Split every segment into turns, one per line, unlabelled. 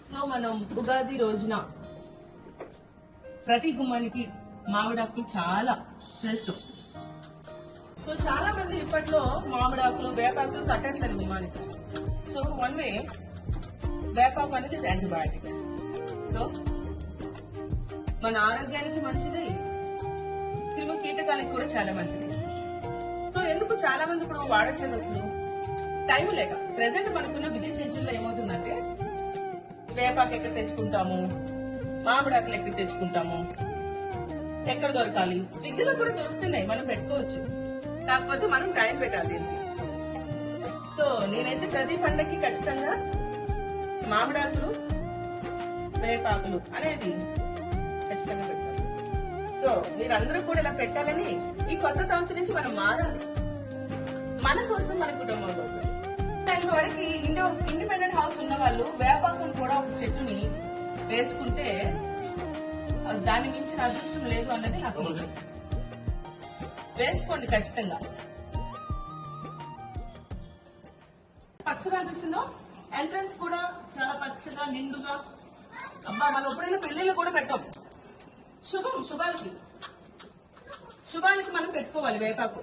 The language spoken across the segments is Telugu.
సో మనం ఉగాది రోజున ప్రతి గుమ్మానికి మామిడాకులు చాలా శ్రేష్టం. సో చాలా మంది ఇప్పట్లో మామిడాకులు వేపాకులు కట్టట్లేదు గుమ్మానికి. సో వన్ వే వేపాకు అనేది యాంటీబయాటిక్. సో మన ఆరోగ్యానికి మంచిది, క్రిమి కీటకాలకు కూడా చాలా మంచిది. సో ఎందుకు చాలా మంది ఇప్పుడు వాడట్లేదు? అసలు టైం లేక. ప్రెసెంట్ మనకున్న బిజీ షెడ్యూల్లో ఏమవుతుందంటే వేపాకు ఎక్కడ తెచ్చుకుంటాము, మామిడాకులు ఎక్కడ తెచ్చుకుంటాము, ఎక్కడ దొరకాలి, స్విగ్గీలో కూడా దొరుకుతున్నాయి, మనం పెట్టుకోవచ్చు. కాకపోతే మనం టైం పెట్టాలి దీనికి. సో నేనైతే ప్రతి పండగకి ఖచ్చితంగా మామిడాకులు వేపాకులు అనేది ఖచ్చితంగా పెట్టాలి. సో మీరందరూ కూడా ఇలా పెట్టాలని ఈ కొత్త సంవత్సరం నుంచి మనం మారాలి, మన కోసం, మన కుటుంబం కోసం. ఇంతవరకు ఇండిపెండెంట్ హౌస్ ఉన్న వాళ్ళు వేపాకును కూడా ఒక చెట్టుని వేసుకుంటే దాన్ని మించిన అదృష్టం లేదు అన్నది నాకు. వేసుకోండి ఖచ్చితంగా. పచ్చగా అనిపిస్తుందో ఎంట్రన్స్ కూడా చాలా పచ్చగా నిండుగా. అబ్బా మనం ఎప్పుడైనా పెళ్లిళ్ళు కూడా పెట్టాం. శుభాలకి మనం పెట్టుకోవాలి వేపాకు.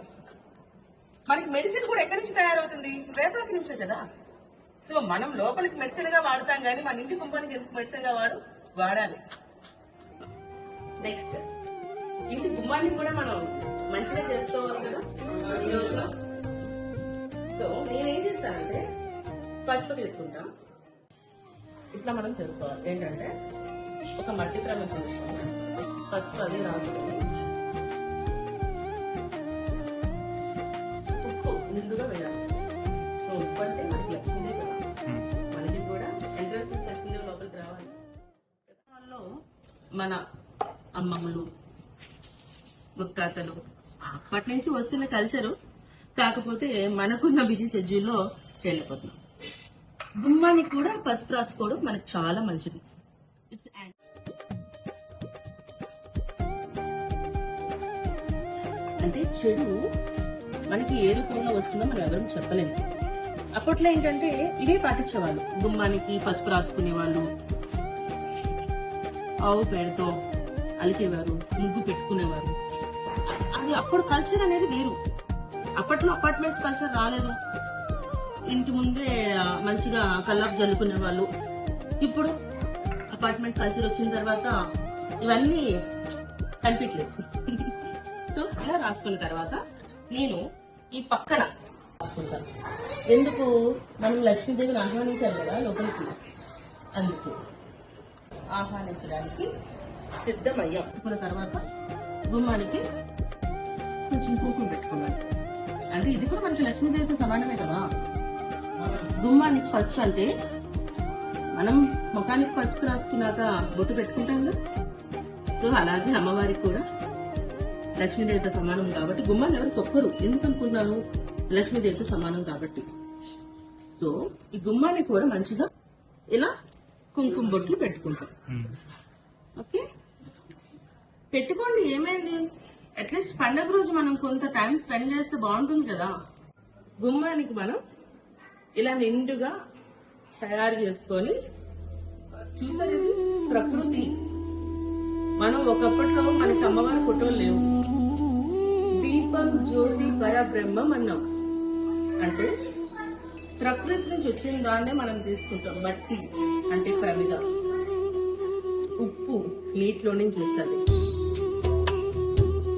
మనకి మెడిసిన్ కూడా ఎక్కడి నుంచి తయారవుతుంది? వేపాకు నుంచే కదా. సో మనం లోపలికి మెడిసిన్ గా వాడతాం, కానీ మన ఇంటి గుమ్మానికి ఎందుకు మెడిసిన్ గా వాడాలి. నెక్స్ట్ ఇంటి గుమ్మాన్ని కూడా మనం మంచిగా చేసుకోవాలి కదా ఈ రోజులో. సో నేనేం చేస్తానంటే పసుపు తీసుకుంటాం, ఇట్లా మనం చేసుకోవాలి. ఏంటంటే ఒక మట్టి ప్రమిద తీసుకొని పసుపు అది రాసుకొని ఉప్పు నిండుగా వేయాలి. సో ఉప్పు అంటే మనకి లక్ష్మీదే కదా, మనకి కూడా ఎంట్రన్స్ లక్ష్మీదేవి లోపలికి రావాలి. వాళ్ళలో మన అమ్మమ్మలు ముత్తాతలు అప్పటి నుంచి వస్తున్న కల్చరు, కాకపోతే మనకున్న బిజీ షెడ్యూల్లో చేయలేకపోతున్నాం. గుమ్మానికి కూడా పసుపు రాసుకోవడం మనకు చాలా మంచిది. ఇట్స్ అంటే చెడు మనకి ఏ రూపంలో వస్తుందో మనం ఎవరు చెప్పలేము. అప్పట్లో ఏంటంటే ఇవే పాటించేవాళ్ళు. గుమ్మానికి పసుపు రాసుకునేవాళ్ళు, ఆవు పేడతో అలికేవారు, ముగ్గు పెట్టుకునేవారు. అది అప్పుడు కల్చర్ అనేది వేరు. అప్పట్లో అపార్ట్మెంట్స్ కల్చర్ రాలేదు. ఇంటి ముందే మంచిగా కల్లాపు జల్లుకునే వాళ్ళు. ఇప్పుడు అపార్ట్మెంట్ కల్చర్ వచ్చిన తర్వాత ఇవన్నీ కనిపించలేదు. సో ఇలా రాసుకున్న తర్వాత నేను ఈ పక్కన రాసుకుంటాను. ఎందుకు? మనం లక్ష్మీదేవిని ఆహ్వానించాలి కదా లోపలికి, అందుకు ఆహ్వానించడానికి సిద్ధమయ్యాం. అనుకున్న తర్వాత గుమ్మానికి కొంచెం కుంకుమ పెట్టుకున్నాను. అంటే ఇది కూడా మనకి లక్ష్మీదేవితో సమానమే కదా. గుమ్మానికి పసుపు అంటే మనం ముఖానికి పసుపు రాసుకున్నాక బొట్టు పెట్టుకుంటాం కదా. సో అలాగే అమ్మవారికి కూడా లక్ష్మీదేవితో సమానం కాబట్టి గుమ్మాన్ని ఎవరు తొక్కరు. ఎందుకు అనుకున్నారు? లక్ష్మీదేవితో సమానం కాబట్టి. సో ఈ గుమ్మాన్ని కూడా మంచిగా ఇలా కుంకుమ బొట్లు పెట్టుకుంటాం. ఓకే, పెట్టుకోండి, ఏమైంది? అట్లీస్ట్ పండగ రోజు మనం కొంత టైం స్పెండ్ చేస్తే బాగుంటుంది కదా. గుమ్మానికి మనం ఇలా నిండుగా తయారు చేసుకొని, చూసారు ప్రకృతి. మనం ఒకప్పట్లో మనకి అమ్మవారి ఫోటోలు లేవు. దీపం జ్యోతి పరబ్రహ్మం అన్నాం. అంటే ప్రకృతి నుంచి వచ్చిన దాన్నే మనం తీసుకుంటాం. మట్టి అంటే ప్రమిద, ఉప్పు నీటిలో నుంచి వస్తుంది,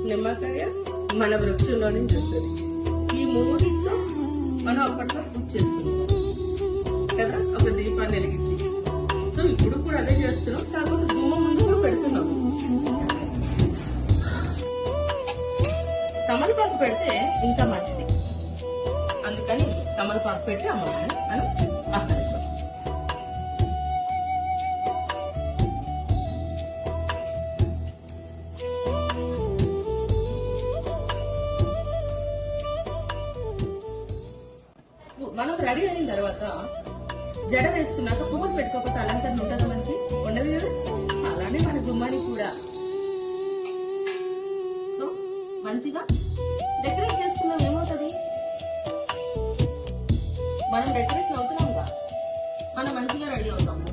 నిమ్మకాయ మన వృక్షంలో నుంచి వస్తుంది. ఈ మూడింటితో మనం అప్పట్లో పూజ చేసుకున్నాం కదా, ఒక దీపాన్ని వెలిగించి. సో ఇప్పుడు కూడా అదే చేస్తున్నాం, కాకపోతే గుమ్మ ముందు కూడా పెడుతున్నాం. తమలపాకు పెడితే ఇంకా మంచిది, అందుకని తమలపాకు పెట్టి అమ్మవారిని మనం ఆహ్వానిస్తాం. మనం రెడీ అయిన తర్వాత జడ వేసుకున్నాక పువ్వులు పెట్టుకోకపోతే అలంకరణ ఉంటుందా? మనకి ఉండదు కదా. అలానే మన గుమ్మానికి కూడా సో మంచిగా డెకరేట్ చేసుకున్నాం. ఏమవుతుంది? మనం డెకరేషన్ అవుతున్నాం కదా, మనం మంచిగా రెడీ అవుతాము.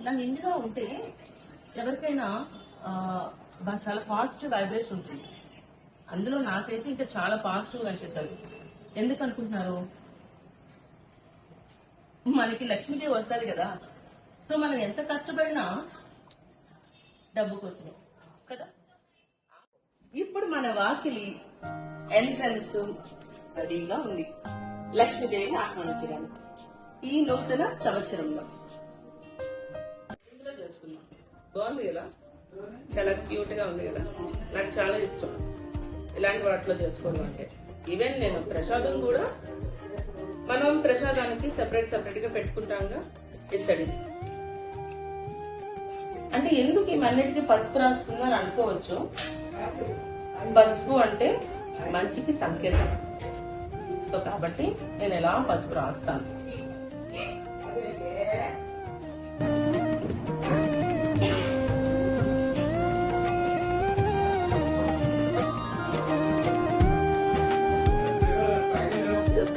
ఇలా నిండుగా ఉంటే ఎవరికైనా చాలా పాజిటివ్ వైబ్రేషన్ ఉంటుంది. అందులో నాకైతే ఇంకా చాలా పాజిటివ్ అనిపిస్తుంది. ఎందుకు అనుకుంటున్నారు? మనకి లక్ష్మీదేవి వస్తుంది కదా, సో మనం ఎంత కష్టపడినా డబ్బు కోసమే కదా. ఇప్పుడు మన వాకిలి ఎంట్రన్స్ రెడీగా ఉంది లక్ష్మీదేవిని ఆహ్వానించడానికి ఈ నూతన సంవత్సరంలో. ఇందులో చేసుకున్నాం. బాగుంది కదా, చాలా క్యూట్ గా ఉంది కదా. నాకు చాలా ఇష్టం ఇలాంటి వాటిలో చేసుకోవడం అంటే. ఈవెన్ నేను ప్రసాదం కూడా మనం ప్రసాదానికి సెపరేట్ గా పెట్టుకుంటాంగా ఇత్తడి. అంటే ఎందుకు ఈ మన్నిటికి పసుపు రాస్తుందని అనుకోవచ్చు. పసుపు అంటే మంచికి సంకేతం. సో కాబట్టి నేను ఎలా పసుపు రాస్తాను.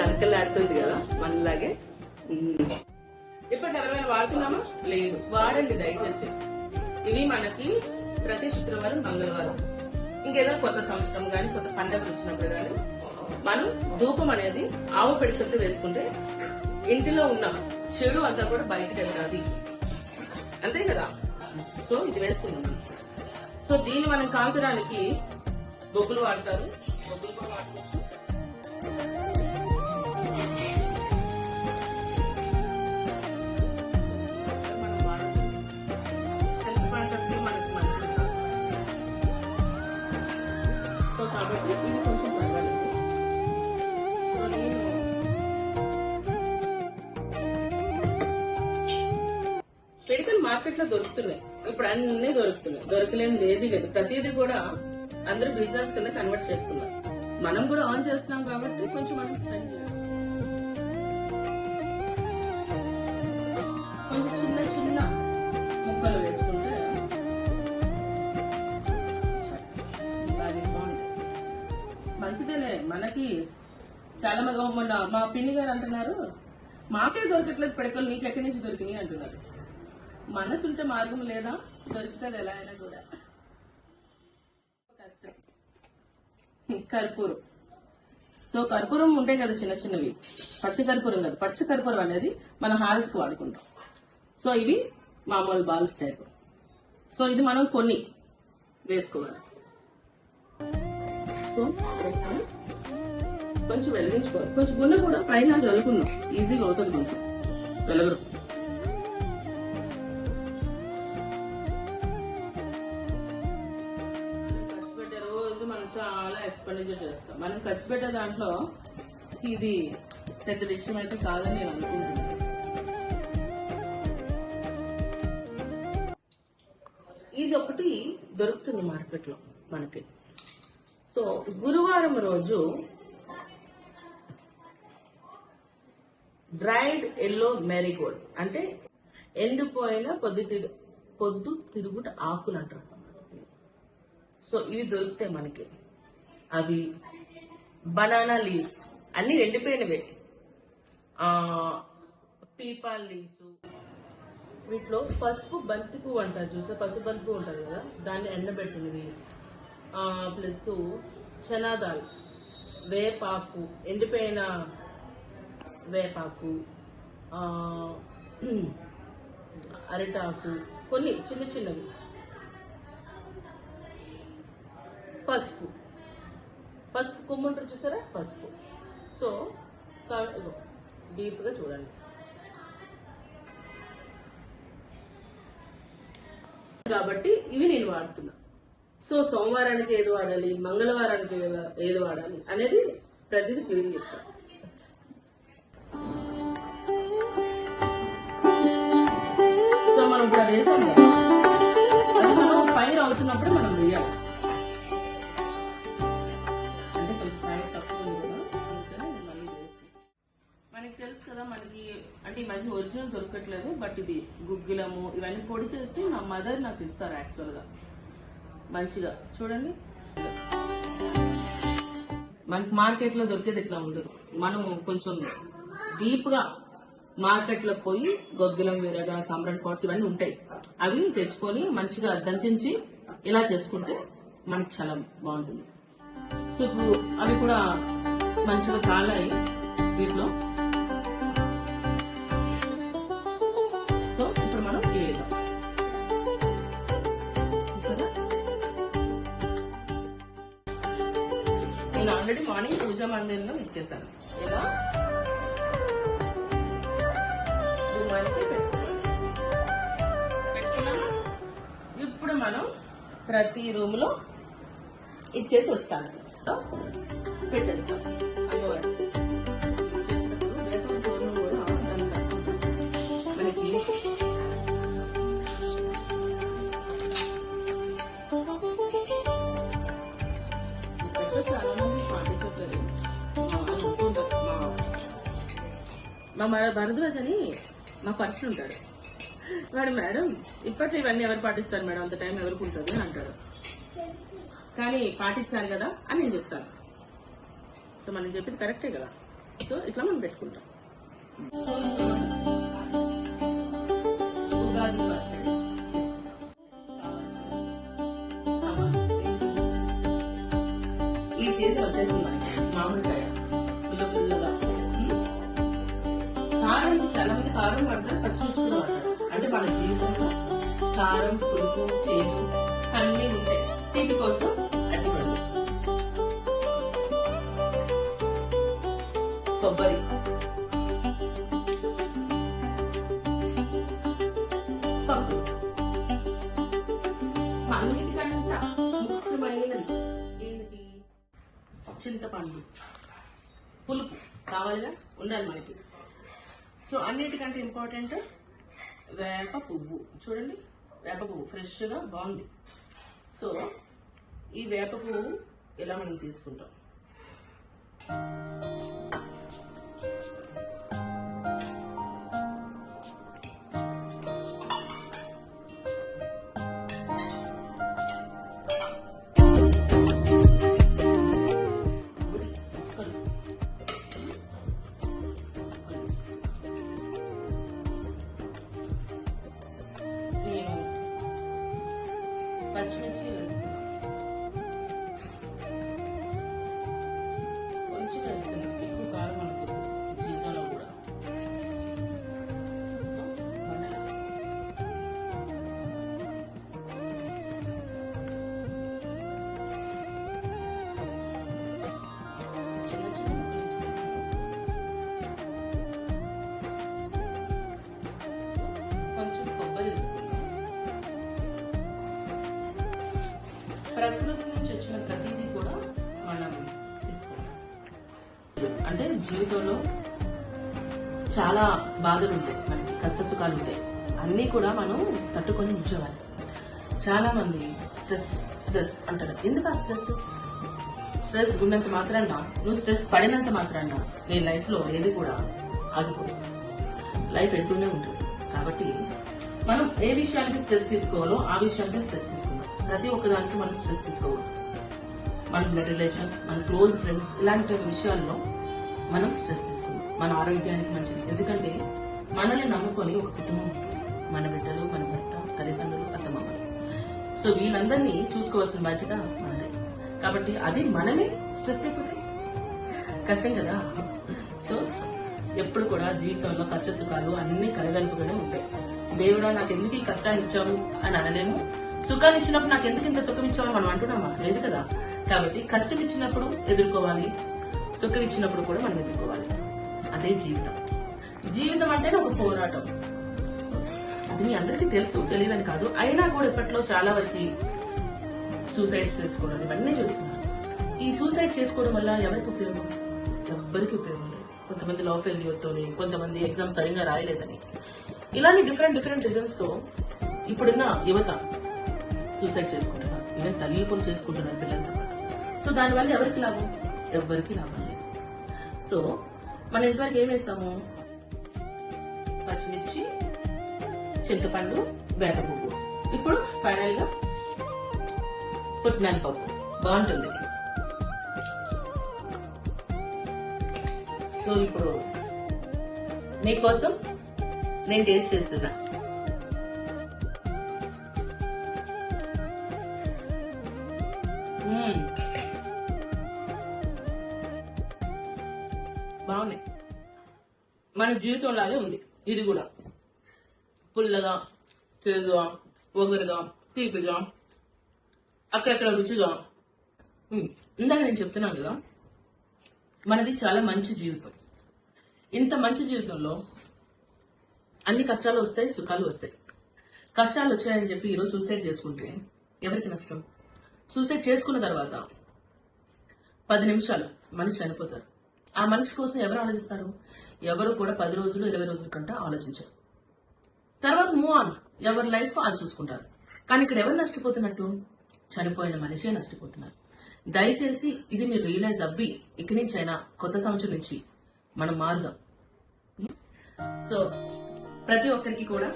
కలకలాడుతుంది కదా మనలాగే. ఇప్పుడు ఎవరైనా వాడుతున్నామా? లేదు. వాడండి దయచేసి. ఇవి మనకి ప్రతి శుక్రవారం మంగళవారం ఇంకేదో కొత్త సంవత్సరం గాని కొత్త పండుగ వచ్చినప్పుడు గాని మనం ధూపం అనేది ఆవు పెడుతుంటే వేసుకుంటే ఇంటిలో ఉన్న చెడు అంతా కూడా బయటకు వెళ్తాది, అంతే కదా. సో ఇది వేసుకుందాం. సో దీన్ని మనం కాల్చడానికి బొగ్గులు వాడతారు. బొగ్గులు కూడా వాడుకోవచ్చు. కాబట్టి ఇది కొంచెం పర్వాలేదు. పిడికలు మార్కెట్ లో దొరుకుతున్నాయి. ఇప్పుడు అన్ని దొరుకుతున్నాయి. దొరకలేనిది ఏది లేదు. ప్రతిదీ కూడా అందరూ బిజినెస్ కింద కన్వర్ట్ చేసుకున్నారు. మనం కూడా ఆన్ చేస్తున్నాం కాబట్టి కొంచెం మనం స్పెండ్ చేయాలి. కొంచెం చిన్న చిన్న ముక్కలు వేసుకుంటే మంచిదేలే. మనకి చాలా మంది మొన్న మా పిన్ని గారు అంటున్నారు, మాకే దొరకట్లేదు పిడకలు, నీకు ఎక్కడి నుంచి దొరికినాయి అంటున్నారు. మనసు ఉంటే మార్గం లేదా? దొరుకుతుంది ఎలా అయినా కూడా. కర్పూరం. సో కర్పూరం ఉంటాయి కదా చిన్న చిన్నవి, పచ్చి కర్పూరం కదా. పచ్చి కర్పూరం అనేది మన హారతికి వాడుకుంటాం. సో ఇవి మామూలు బాల్స్ టైప్. సో ఇది మనం కొన్ని వేసుకోవాలి. కొంచెం వెలిగించుకోవాలి. కొంచెం గుండె కూడా పైన జలుకుందాం, ఈజీగా అవుతుంది. కొంచెం వెలగరు. ఖర్చు పెట్టే రోజు మనం చాలా ఎక్స్పెండిచర్ చేస్తాం. మనం ఖర్చు పెట్టే దాంట్లో ఇది పెద్ద విషయం అయితే కాదని నేను అనుకుంటున్నాను. ఇది ఒకటి దొరుకుతుంది మార్కెట్ లో మనకి. సో గురువారం రోజు డ్రైడ్ ఎల్లో మేరీగోల్డ్ అంటే ఎండిపోయిన పొద్దు తిరుగుట ఆకులు అంటారు. సో ఇవి దొరుకుతాయి మనకి. అవి బనానా లీవ్స్ అన్ని ఎండిపోయినవే. పీపాల్ లీవ్స్. వీటిలో పసుపు బంతి పువ్వు అంటారు చూసా, పసుపు బంతి పువ్వు ఉంటుంది కదా, దాన్ని ఎండబెట్టినవి. ప్లస్ చనాదాల్, వేపాకు, ఎండిపోయిన వేపాకు, అరిటాకు, కొన్ని చిన్న చిన్నవి, పసుపు కొమ్ము ఉంటుంది చూసారా, పసుపు. సో డీప్గా చూడండి. కాబట్టి ఇవి నేను వాడుతున్నా. సో సోమవారానికి ఏది వాడాలి, మంగళవారానికి ఏది వాడాలి అనేది ప్రతిదీ తిరిగి చెప్తాను. సో మనం ఇప్పుడు అది వేసాం కదా, అది మనం ఫైర్ అవుతున్నప్పుడు మనం వేయాలి. అంటే కొంచెం ఫైర్ తక్కువ ఉంది కదా, అందుకని మళ్ళీ వేస్తాం. మనకి తెలుసు కదా, మనకి అంటే ఈ మధ్య ఒరిజినల్ దొరకట్లేదు. బట్ ఇది గుగ్గిలము ఇవన్నీ పొడి చేసి మా మదర్ నాకు ఇస్తారు యాక్చువల్ గా. మంచిగా చూడండి. మనకి మార్కెట్ లో దొరికేది ఇట్లా ఉండదు. మనం కొంచెం డీప్ గా మార్కెట్ లో పోయి గొగ్గిలం వీరగా సాంబ్రాన్ పాట్స్ ఇవన్నీ ఉంటాయి. అవి తెచ్చుకొని మంచిగా దంచించి ఇలా చేసుకుంటే మనకి చాలా బాగుంటుంది. సో ఇప్పుడు అవి కూడా మంచిగా కాలాయి వీటిలో. సో ఇప్పుడు మనం ఇవి వేద్దాం. నేను ఆల్రెడీ మార్నింగ్ పూజా మందిరంలో ఇచ్చేసాను. ఇలా గుమ్మానికి పెట్టుకున్నాం. ఇప్పుడు మనం ప్రతి రూమ్ లో ఇచ్చేసి వస్తాను, పెట్టేస్తాం. మనకి చాలా మంది పాటించట్లేదు. మా భరద్వాజ్ అని మా పర్సన్ ఉంటాడు. వాడు మేడం ఇప్పట్లో ఇవన్నీ ఎవరు పాటిస్తారు మేడం, అంత టైం ఎవరికి ఉంటుంది అని అంటాడు. కానీ పాటించాలి కదా అని నేను చెప్తాను. సో మనం చెప్పింది కరెక్టే కదా. సో ఇట్లా మనం పెట్టుకుంటాం. ఉగాది పచ్చడి ఈ సీజన్ వచ్చేసి మామిడికాయ పుల్ల పుల్లగా. కారం చాలా మంది కారం పడతారు, పచ్చిమిర్చి కూడా పడతారు. అంటే మన జీవితంలో కారం, పులుపు, చేదు అన్నీ ఉంటాయి. తీపి కోసం అడ్డుపడి కొబ్బరి, పప్పు, అన్నిటికంటే ముఖ్యమైనది ఏంటి? చింతపండు, పులుపు కావాలిగా, ఉండాలి మనకి. సో అన్నిటికంటే ఇంపార్టెంట్ వేప పువ్వు. చూడండి, వేప పువ్వు ఫ్రెష్గా బాగుంది. సో ఈ వేప పువ్వు ఇలా మనం తీసుకుంటాం. పచ్చిమిర్చి వేస్తున్నాం, కొంచెం వేస్తున్నాం, ఎక్కువ కారం అనుకుంటుంది జీతంలో కూడా. సో చిన్న చిన్న ముక్కలు వేసుకుంటాం. కొంచెం కొబ్బరి వేసుకుంటాం. ప్రకృతి నుంచి వచ్చిన ప్రతిదీ కూడా మనం తీసుకోవాలి. అంటే జీవితంలో చాలా బాధలు ఉంటాయి, మనకి కష్ట సుఖాలు ఉంటాయి. అన్నీ కూడా మనం తట్టుకొని ఉంచేవాలి. చాలా మంది స్ట్రెస్ స్ట్రెస్ అంటారు. ఎందుకు ఆ స్ట్రెస్? స్ట్రెస్ ఉన్నంత మాత్రాన, నువ్వు స్ట్రెస్ పడినంత మాత్రాన నీ లైఫ్ లో ఏది కూడా ఆగిపోదు. లైఫ్ వెళ్తూనే ఉంటుంది. కాబట్టి మనం ఏ విషయానికి స్ట్రెస్ తీసుకోవాలో ఆ విషయానికి స్ట్రెస్ తీసుకుందాం. ప్రతి ఒక్కదానికి మనం స్ట్రెస్ తీసుకోకూడదు. మన బ్లడ్ రిలేషన్, మన క్లోజ్ ఫ్రెండ్స్, ఇలాంటి విషయాల్లో మనం స్ట్రెస్ తీసుకుందాం. మన ఆరోగ్యానికి మంచిది. ఎందుకంటే మనల్ని నమ్ముకొని ఒక కుటుంబం ఉంటుంది. మన బిడ్డలు, మన భర్త, తల్లిదండ్రులు, అత్తమామలు. సో వీళ్ళందరినీ చూసుకోవాల్సిన బాధ్యత మనదే. కాబట్టి అది మనమే స్ట్రెస్ అయిపోతే కష్టం కదా. సో ఎప్పుడు కూడా జీవితంలో కష్ట సుఖాలు అన్ని కలగలుపుగానే ఉంటాయి. దేవుడా నాకు ఎందుకు ఈ కష్టాన్ని ఇచ్చావు అని అనలేము. సుఖాన్ని ఇచ్చినప్పుడు నాకు ఎందుకు ఇంత సుఖం ఇచ్చావని మనం అంటున్నామా? లేదు కదా. కాబట్టి కష్టం ఇచ్చినప్పుడు ఎదుర్కోవాలి, సుఖం ఇచ్చినప్పుడు కూడా మనం ఎదుర్కోవాలి. అదే జీవితం. జీవితం అంటేనే ఒక పోరాటం. అది మీ అందరికీ తెలుసు, తెలియదని కాదు. అయినా కూడా ఇప్పట్లో చాలా వరకు సూసైడ్స్ చేసుకోవడం ఇవన్నీ చూస్తున్నారు. ఈ సూసైడ్ చేసుకోవడం వల్ల ఎవరికి ఉపయోగం? ఎవ్వరికి ఉపయోగం లేదు. కొంతమంది లవ్ ఫెయిల్యూర్తోని, కొంతమంది ఎగ్జామ్ సరిగ్గా రాయలేదని, ఇలాంటి డిఫరెంట్ రీజన్స్ తో ఇప్పుడున్న యువత సూసైడ్ చేసుకుంటున్నారు. ఈవెన్ తల్లి కూడా చేసుకుంటున్నారు పిల్లలతో పాటు. సో దానివల్ల ఎవరికి లాభం? ఎవ్వరికి లాభం లేదు. సో మనం ఇంతవరకు ఏం వేసాము? పచ్చిమిర్చి, చింతపండు, వేప పువ్వు. ఇప్పుడు ఫైనల్ గా పుట్నాల పప్పు. బాగుంటుంది. సో ఇప్పుడు మీకోసం నేను టేస్ట్ చేస్తున్నా. బాగున్నాయి. మన జీవితం లాగే ఉంది ఇది కూడా. పుల్లగా, చేదుగా, ఒగరుగా, తీపిగా, అక్కడక్కడ రుచిగా. ఇందాక నేను చెప్తున్నాను కదా, మనది చాలా మంచి జీవితం. ఇంత మంచి జీవితంలో అన్ని కష్టాలు వస్తాయి, సుఖాలు వస్తాయి. కష్టాలు వచ్చాయని చెప్పి ఈరోజు సూసైడ్ చేసుకుంటే ఎవరికి నష్టం? సూసైడ్ చేసుకున్న తర్వాత 10 నిమిషాలు మనిషి చనిపోతారు. ఆ మనిషి కోసం ఎవరు ఆలోచిస్తారు? ఎవరు కూడా 10 రోజులు 20 రోజుల కంటే ఆలోచించారు. తర్వాత మూవ్ ఆన్, ఎవరి లైఫ్ వాళ్ళు చూసుకుంటారు. కానీ ఇక్కడ ఎవరు నష్టపోతున్నట్టు? చనిపోయిన మనిషే నష్టపోతున్నారు. దయచేసి ఇది మీరు రియలైజ్ అవ్వి ఇక్కడి నుంచి అయినా కొత్త సంవత్సరం నుంచి మనం మారుదాం. సో ప్రతి ఒక్కరికి కూడా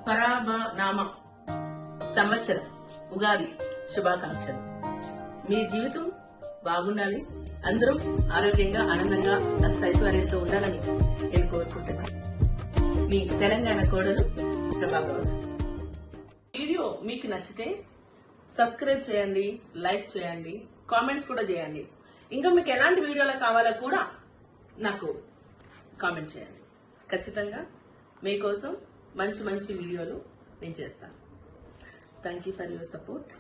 పరాభనామ సంవత్సర ఉగాది శుభాకాంక్షలు. మీ జీవితం బాగుండాలి, అందరూ ఆరోగ్యంగా, ఆనందంగా, అష్టైశ్వర్యంతో ఉండాలని నేను కోరుకుంటున్నాను. మీ తెలంగాణ కోడలు ప్రభాకర్. వీడియో మీకు నచ్చితే సబ్స్క్రైబ్ చేయండి, లైక్ చేయండి, కామెంట్స్ కూడా చేయండి. ఇంకా మీకు ఎలాంటి వీడియోలు కావాలో కూడా నాకు కామెంట్ చేయండి. ఖచ్చితంగా మీకోసం మంచి మంచి వీడియోలు నేను చేస్తాను. Thank you for your support.